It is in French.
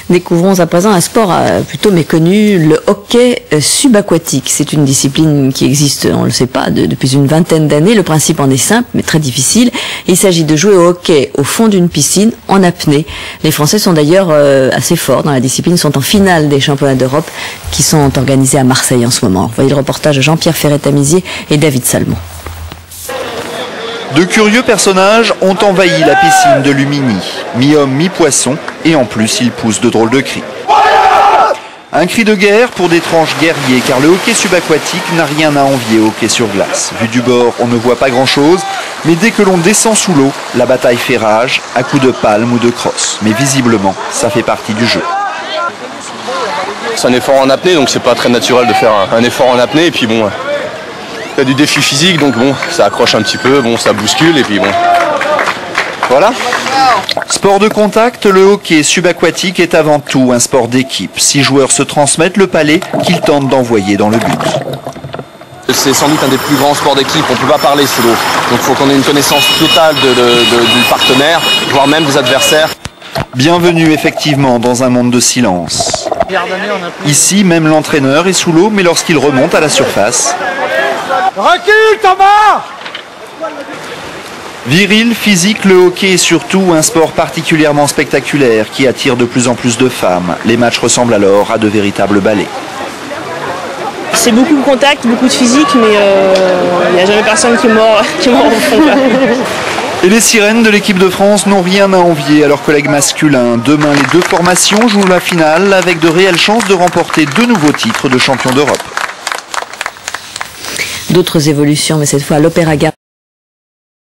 Découvrons à présent un sport plutôt méconnu, le hockey subaquatique. C'est une discipline qui existe, on ne le sait pas, depuis une vingtaine d'années. Le principe en est simple, mais très difficile. Il s'agit de jouer au hockey au fond d'une piscine, en apnée. Les Français sont d'ailleurs assez forts dans la discipline, ils sont en finale des championnats d'Europe qui sont organisés à Marseille en ce moment. Voyez le reportage de Jean-Pierre Ferret-Tamizier et David Salmon. De curieux personnages ont envahi la piscine de Lumini, mi-homme, mi-poisson, et en plus ils poussent de drôles de cris. Un cri de guerre pour d'étranges guerriers, car le hockey subaquatique n'a rien à envier au hockey sur glace. Vu du bord, on ne voit pas grand-chose, mais dès que l'on descend sous l'eau, la bataille fait rage, à coups de palme ou de crosse. Mais visiblement, ça fait partie du jeu. C'est un effort en apnée, donc c'est pas très naturel de faire un effort en apnée, et puis bon... Il y a du défi physique, donc bon, ça accroche un petit peu, bon, ça bouscule, et puis bon, voilà. Sport de contact, le hockey subaquatique est avant tout un sport d'équipe. 6 joueurs se transmettent le palais qu'ils tentent d'envoyer dans le but. C'est sans doute un des plus grands sports d'équipe, on ne peut pas parler sous l'eau. Donc il faut qu'on ait une connaissance totale du partenaire, voire même des adversaires. Bienvenue effectivement dans un monde de silence. Ici, même l'entraîneur est sous l'eau, mais lorsqu'il remonte à la surface... Recule, Thomas! Viril, physique, le hockey est surtout un sport particulièrement spectaculaire qui attire de plus en plus de femmes. Les matchs ressemblent alors à de véritables ballets. C'est beaucoup de contact, beaucoup de physique, mais il n'y a jamais personne qui mord au fond. Et les sirènes de l'équipe de France n'ont rien à envier à leurs collègues masculins. Demain, les deux formations jouent la finale avec de réelles chances de remporter 2 nouveaux titres de champion d'Europe. D'autres évolutions, mais cette fois à l'Opéra Garnier.